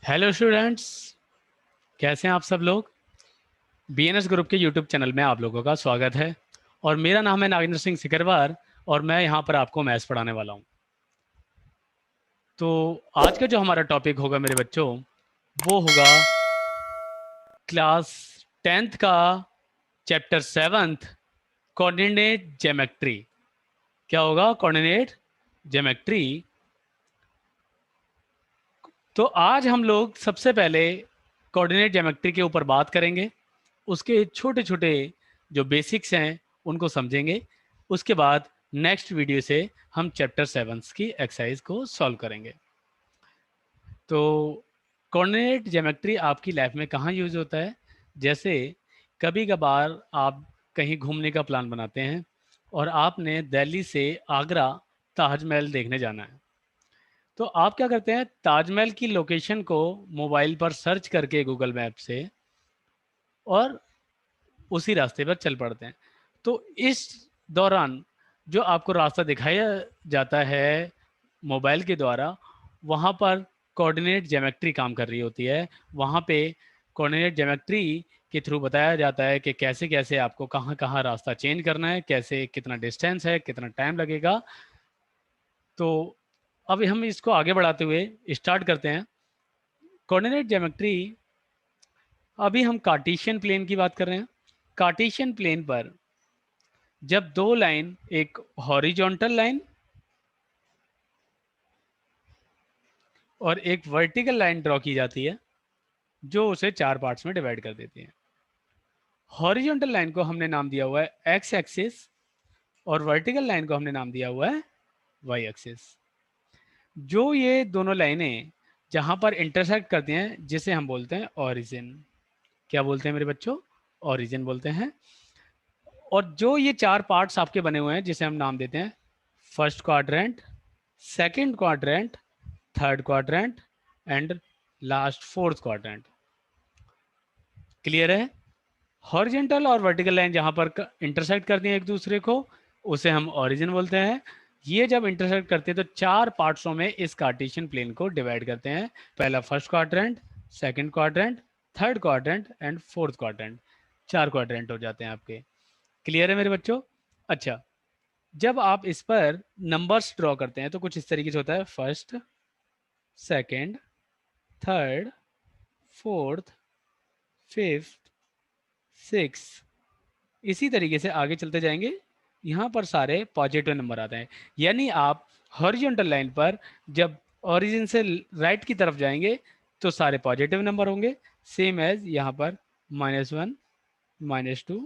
Hello students, कैसे हैं आप सब लोग। बीएनएस ग्रुप के यूट्यूब चैनल में आप लोगों का स्वागत है। और मेरा नाम है नागेंद्र सिंह सिकरवार और मैं यहाँ पर आपको मैथ्स पढ़ाने वाला हूँ। तो आज का जो हमारा टॉपिक होगा मेरे बच्चों, वो होगा क्लास 10th का चैप्टर 7th कोऑर्डिनेट ज्योमेट्री। क्या होगा? Coordinate geometry. तो आज हम लोग सबसे पहले कोऑर्डिनेट ज्योमेट्री के ऊपर बात करेंगे, उसके छोटे छोटे जो बेसिक्स हैं उनको समझेंगे। उसके बाद नेक्स्ट वीडियो से हम चैप्टर 7 की एक्सरसाइज को सॉल्व करेंगे। तो कोऑर्डिनेट ज्योमेट्री आपकी लाइफ में कहाँ यूज होता है? जैसे कभी कभार आप कहीं घूमने का प्लान बनाते हैं और आपने दिल्ली से आगरा ताजमहल देखने जाना है। तो आप क्या करते हैं, ताजमहल की लोकेशन को मोबाइल पर सर्च करके गूगल मैप से और उसी रास्ते पर चल पड़ते हैं। तो इस दौरान जो आपको रास्ता दिखाया जाता है मोबाइल के द्वारा, वहाँ पर कोऑर्डिनेट ज्योमेट्री काम कर रही होती है। वहाँ पे कोऑर्डिनेट ज्योमेट्री के थ्रू बताया जाता है कि कैसे कैसे आपको कहाँ कहाँ रास्ता चेंज करना है, कैसे कितना डिस्टेंस है, कितना टाइम लगेगा। तो अब हम इसको आगे बढ़ाते हुए स्टार्ट करते हैं। कोऑर्डिनेट ज्योमेट्री, अभी हम कार्टेशियन प्लेन की बात कर रहे हैं। कार्टेशियन प्लेन पर जब दो लाइन, एक हॉरिजॉन्टल लाइन और एक वर्टिकल लाइन ड्रॉ की जाती है, जो उसे चार पार्ट्स में डिवाइड कर देती है। हॉरिजॉन्टल लाइन को हमने नाम दिया हुआ है एक्स एक्सिस और वर्टिकल लाइन को हमने नाम दिया हुआ है वाई एक्सिस। जो ये दोनों लाइनें जहां पर इंटरसेक्ट करती हैं, जिसे हम बोलते हैं ऑरिजिन। क्या बोलते हैं मेरे बच्चों? ऑरिजिन बोलते हैं। और जो ये चार पार्ट्स आपके बने हुए हैं, जिसे हम नाम देते हैं first quadrant, second quadrant, third quadrant and last fourth quadrant. Clear है? हॉरिजेंटल और वर्टिकल लाइन जहां पर इंटरसेक्ट करती हैं एक दूसरे को, उसे हम ओरिजिन बोलते हैं। ये जब इंटरसेक्ट करते हैं तो चार पार्ट्सों में इस कार्टेशियन प्लेन को डिवाइड करते हैं। पहला first quadrant, second quadrant, third quadrant and fourth quadrant. चार क्वाड्रेंट हो जाते हैं आपके। क्लियर है मेरे बच्चों? अच्छा, जब आप इस पर नंबर्स ड्रॉ करते हैं तो कुछ इस तरीके से होता है। First, second, third, fourth, fifth, six, इसी तरीके से आगे चलते जाएंगे। यहाँ पर सारे पॉजिटिव नंबर आते हैं। यानी आप हॉरिजॉन्टल लाइन पर जब ओरिजिन से राइट की तरफ जाएंगे तो सारे पॉजिटिव नंबर होंगे। सेम एज यहाँ पर -1, -2,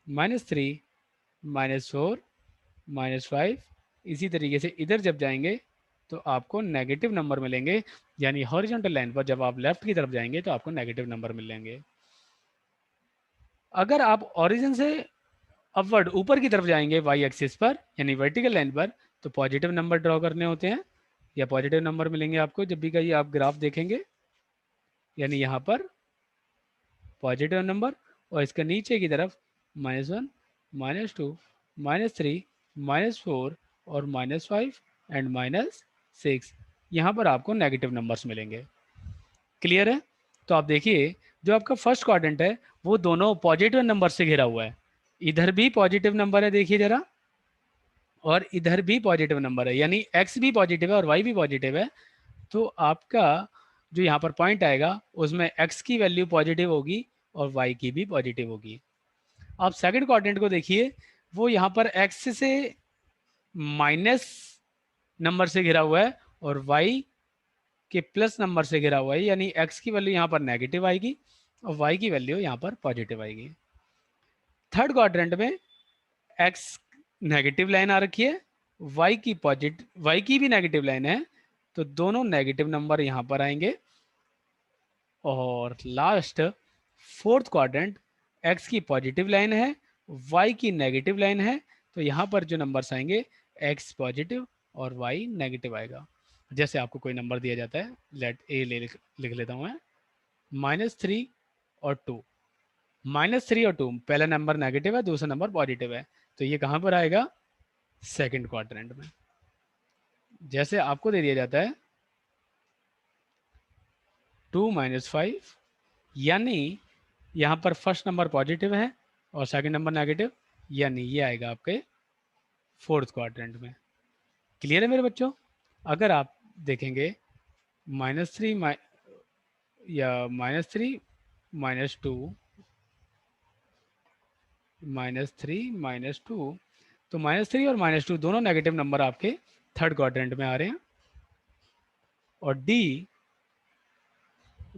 -3, -4, -5। इसी तरीके से इधर जब जाएंगे तो आपको नेगेटिव नंबर मिलेंगे। यानी हॉरिजॉन्टल लाइन पर जब आप लेफ्ट की तरफ जाएंगे तो आपको नेगेटिव नंबर मिलेंगे। अगर आप ओरिजिन से अपवर्ड ऊपर की तरफ जाएंगे वाई एक्सिस पर, यानी वर्टिकल लाइन पर, तो पॉजिटिव नंबर ड्रॉ करने होते हैं या पॉजिटिव नंबर मिलेंगे आपको जब भी कहीं आप ग्राफ देखेंगे। यानी यहाँ पर पॉजिटिव नंबर और इसके नीचे की तरफ -1, -2, -3, -4 और -5 एंड -6। यहाँ पर आपको नेगेटिव नंबर्स मिलेंगे। क्लियर है? तो आप देखिए, जो आपका फर्स्ट क्वाड्रेंट है वो दोनों पॉजिटिव नंबर से घिरा हुआ है। इधर भी पॉजिटिव नंबर है, देखिए जरा, और इधर भी पॉजिटिव नंबर है, यानी एक्स भी पॉजिटिव है और वाई भी पॉजिटिव है। तो आपका जो यहाँ पर पॉइंट आएगा उसमें एक्स की वैल्यू पॉजिटिव होगी और वाई की भी पॉजिटिव होगी। आप सेकंड क्वाड्रेंट को देखिए, वो यहाँ पर एक्स से माइनस नंबर से घिरा हुआ है और वाई के प्लस नंबर से घिरा हुआ है। यानी एक्स की वैल्यू यहाँ पर नेगेटिव आएगी और वाई की वैल्यू यहाँ पर पॉजिटिव आएगी। थर्ड क्वाड्रेंट में एक्स नेगेटिव लाइन आ रखी है, वाई की भी नेगेटिव लाइन है, तो दोनों नेगेटिव नंबर यहाँ पर आएंगे। और लास्ट फोर्थ क्वाड्रेंट, एक्स की पॉजिटिव लाइन है, वाई की नेगेटिव लाइन है, तो यहाँ पर जो नंबर्स आएंगे एक्स पॉजिटिव और वाई नेगेटिव आएगा। जैसे आपको कोई नंबर दिया जाता है, लेट ए लिख लेता हूँ मैं, -3 और 2। -3 और 2, पहला नंबर नेगेटिव है, दूसरा नंबर पॉजिटिव है, तो ये कहाँ पर आएगा? सेकंड क्वाड्रेंट में। जैसे आपको दे दिया जाता है 2 माइनस 5, यानी यहाँ पर फर्स्ट नंबर पॉजिटिव है और सेकंड नंबर नेगेटिव, यानी ये आएगा आपके फोर्थ क्वाड्रेंट में। क्लियर है मेरे बच्चों? अगर आप देखेंगे -3 या -3 -2 -3 -2, तो -3 और -2 दोनों नेगेटिव नंबर आपके थर्ड क्वाड्रेंट में आ रहे हैं। और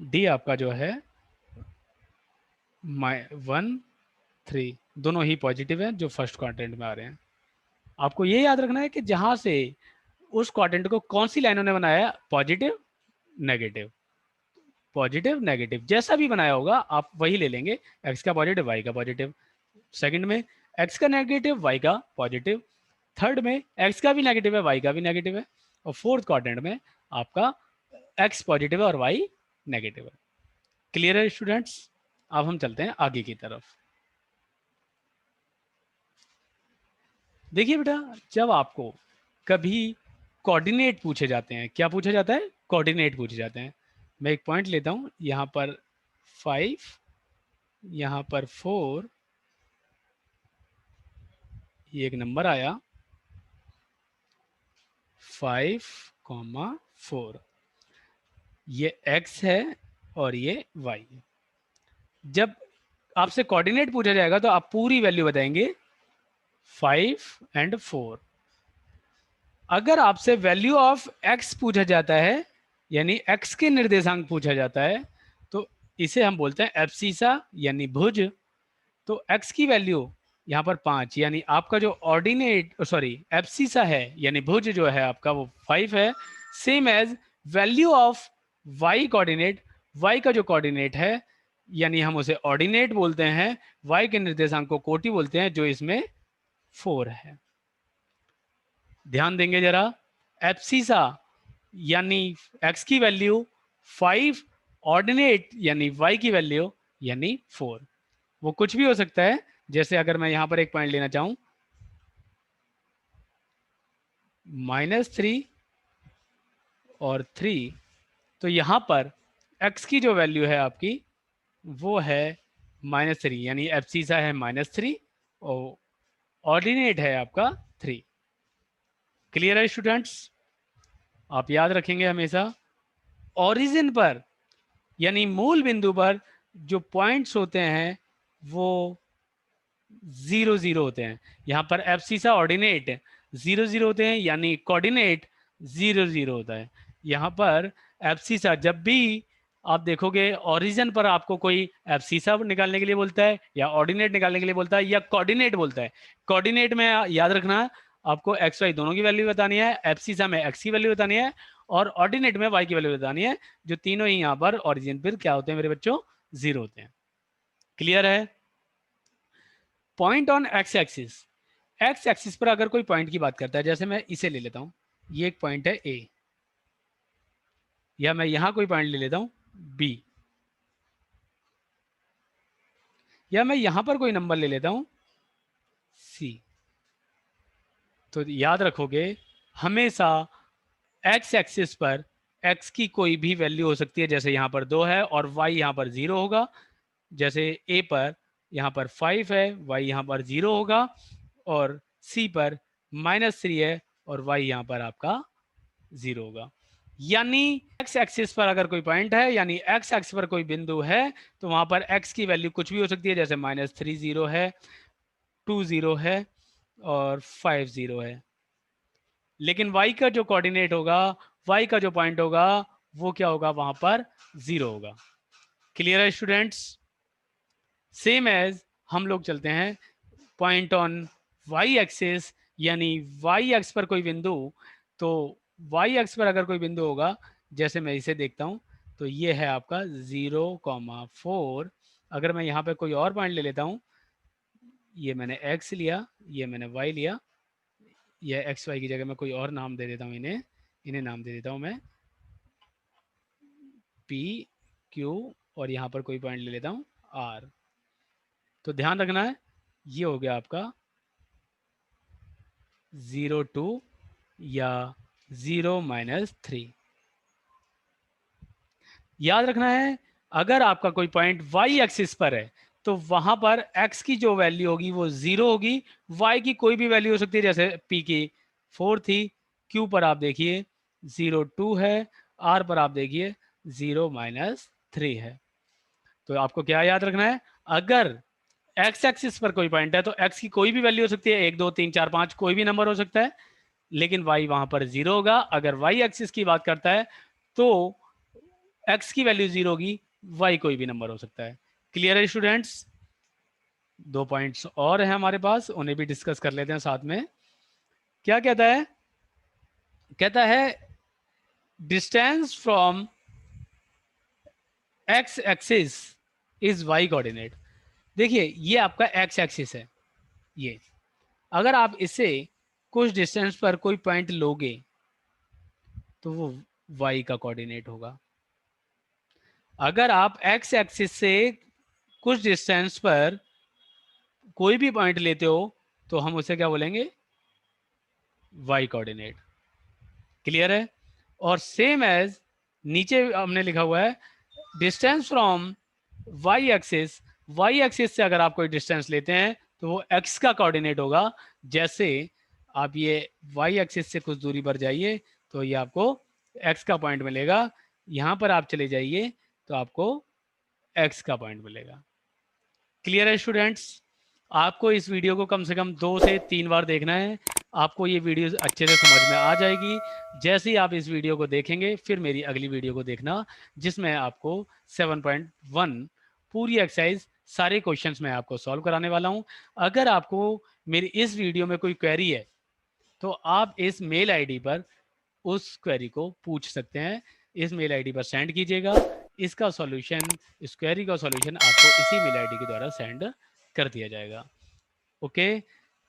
डी आपका जो है 1 3 दोनों ही पॉजिटिव हैं जो फर्स्ट क्वाड्रेंट में आ रहे हैं। आपको ये याद रखना है कि जहां से उस क्वाड्रेंट को कौन सी लाइनों ने बनाया, पॉजिटिव नेगेटिव, पॉजिटिव नेगेटिव, जैसा भी बनाया होगा आप वही ले लेंगे। एक्स का पॉजिटिव, वाई का पॉजिटिव, सेकंड में एक्स का नेगेटिव, वाई का पॉजिटिव, थर्ड में एक्स का भी नेगेटिव है, वाई का भी नेगेटिव है, और फोर्थ क्वाड्रेंट में आपका एक्स पॉजिटिव है और वाई नेगेटिव है। क्लियर है स्टूडेंट्स? अब हम चलते हैं आगे की तरफ। देखिए बेटा, जब आपको कभी कोऑर्डिनेट पूछे जाते हैं, क्या पूछा जाता है? कोऑर्डिनेट पूछे जाते हैं। मैं एक पॉइंट लेता हूं, यहां पर 5, यहां पर 4, ये एक नंबर आया 5,4, ये x है और ये y है। जब आपसे कोऑर्डिनेट पूछा जाएगा तो आप पूरी वैल्यू बताएंगे 5 एंड 4। अगर आपसे वैल्यू ऑफ x पूछा जाता है, यानी x के निर्देशांक पूछा जाता है, तो इसे हम बोलते हैं एब्सिसा यानी भुज। तो x की वैल्यू यहाँ पर 5, यानी आपका जो ऑर्डिनेट सॉरी एब्सिसा है यानी भुज जो है आपका वो 5 है। Same as value of y coordinate, y का जो कोऑर्डिनेट है यानी हम उसे ऑर्डिनेट बोलते हैं, y के निर्देशांक को कोटि बोलते हैं, जो इसमें 4 है। ध्यान देंगे जरा, एब्सिसा यानी x की वैल्यू 5, ऑर्डिनेट यानी y की वैल्यू यानी 4। वो कुछ भी हो सकता है, जैसे अगर मैं यहां पर एक पॉइंट लेना चाहूं -3 और 3, तो यहां पर x की जो वैल्यू है आपकी वो है -3, यानी एब्सिसा है -3 और ऑर्डिनेट है आपका 3। क्लियर है स्टूडेंट्स? आप याद रखेंगे हमेशा ओरिजिन पर यानी मूल बिंदु पर जो पॉइंट्स होते हैं वो 0 0 होते हैं। यहाँ पर एब्सिसा ऑर्डिनेट 0 0 होते हैं, यानी कोऑर्डिनेट 0 0 होता है। यहाँ पर एब्सिसा जब भी आप देखोगे ओरिजिन पर आपको कोई एब्सिसा निकालने के लिए बोलता है या ऑर्डिनेट निकालने के लिए बोलता है या कोऑर्डिनेट बोलता है। कोऑर्डिनेट में याद रखना आपको एक्स वाई दोनों की वैल्यू बतानी है, एब्सिसा में एक्स की वैल्यू बतानी है और ऑर्डिनेट में वाई की वैल्यू बतानी है, जो तीनों ही यहाँ पर ओरिजिन पर क्या होते हैं मेरे बच्चों? 0 होते हैं। क्लियर है? Point on x axis, x axis पर अगर कोई पॉइंट की बात करता है, जैसे मैं इसे ले लेता हूं, ये एक पॉइंट है ए, या मैं यहां कोई पॉइंट ले लेता हूं बी, या मैं यहां पर कोई नंबर ले लेता हूं सी, तो याद रखोगे हमेशा एक्स एक्सिस पर एक्स की कोई भी वैल्यू हो सकती है, जैसे यहां पर 2 है और वाई यहां पर 0 होगा। जैसे ए पर यहां पर 5 है, वाई यहां पर 0 होगा, और सी पर -3 है और वाई यहां पर आपका 0 होगा। यानी एक्स एक्सिस पर अगर कोई पॉइंट है यानी एक्स एक्सिस पर कोई बिंदु है, तो वहां पर एक्स की वैल्यू कुछ भी हो सकती है, जैसे -3 0 है, 2 0 है और 5 0 है। लेकिन y का जो कोऑर्डिनेट होगा, y का जो पॉइंट होगा, वो क्या होगा? वहां पर 0 होगा। क्लियर है स्टूडेंट्स? सेम एज हम लोग चलते हैं पॉइंट ऑन वाई एक्सिस, यानी वाई एक्स पर कोई बिंदु, तो वाई एक्स पर अगर कोई बिंदु होगा, जैसे मैं इसे देखता हूं, तो ये है आपका 0,4। अगर मैं यहाँ पे कोई और पॉइंट ले लेता हूँ, ये मैंने x लिया, ये मैंने y लिया, ये एक्स वाई की जगह मैं कोई और नाम दे देता हूँ, इन्हें नाम दे देता हूँ मैं p q, और यहाँ पर कोई पॉइंट ले लेता हूँ r। तो ध्यान रखना है, ये हो गया आपका 0 2 या 0 -3। याद रखना है, अगर आपका कोई पॉइंट वाई एक्सिस पर है तो वहां पर एक्स की जो वैल्यू होगी वो 0 होगी, वाई की कोई भी वैल्यू हो सकती है, जैसे पी की 4 थी, क्यू पर आप देखिए 0.2 है, आर पर आप देखिए 0-3 है। तो आपको क्या याद रखना है, अगर एक्स एक्सिस पर कोई पॉइंट है तो एक्स की कोई भी वैल्यू हो सकती है, 1 2 3 4 5 कोई भी नंबर हो सकता है, लेकिन वाई वहां पर 0 होगा। अगर वाई एक्सिस की बात करता है तो एक्स की वैल्यू 0 होगी, वाई कोई भी नंबर हो सकता है। क्लियर है स्टूडेंट्स? 2 पॉइंट्स और हैं हमारे पास, उन्हें भी डिस्कस कर लेते हैं साथ में। क्या कहता है, कहता है distance from X axis is Y coordinate. देखिए ये आपका एक्स एक्सिस है, ये अगर आप इसे कुछ डिस्टेंस पर कोई पॉइंट लोगे तो वो वाई का कोऑर्डिनेट होगा। अगर आप एक्स एक्सिस से कुछ डिस्टेंस पर कोई भी पॉइंट लेते हो तो हम उसे क्या बोलेंगे, वाई कोऑर्डिनेट। क्लियर है? और सेम एज नीचे हमने लिखा हुआ है डिस्टेंस फ्रॉम वाई एक्सिस से अगर आप कोई डिस्टेंस लेते हैं तो वो एक्स का कोऑर्डिनेट होगा। जैसे आप ये वाई एक्सिस से कुछ दूरी पर जाइए तो ये आपको एक्स का पॉइंट मिलेगा, यहां पर आप चले जाइए तो आपको एक्स का पॉइंट मिलेगा। क्लियर है स्टूडेंट्स? आपको इस वीडियो को कम से कम 2 से 3 बार देखना है, आपको ये वीडियो अच्छे से समझ में आ जाएगी। जैसे ही आप इस वीडियो को देखेंगे फिर मेरी अगली वीडियो को देखना, जिसमें आपको 7.1 पूरी एक्सरसाइज सारे क्वेश्चंस मैं आपको सॉल्व कराने वाला हूं। अगर आपको मेरी इस वीडियो में कोई क्वेरी है तो आप इस मेल आईडी पर उस क्वेरी को पूछ सकते हैं। इस मेल आईडी पर सेंड कीजिएगा, इसका सॉल्यूशन, इस क्वेरी का सॉल्यूशन आपको इसी मेल आईडी के द्वारा सेंड कर दिया जाएगा। ओके,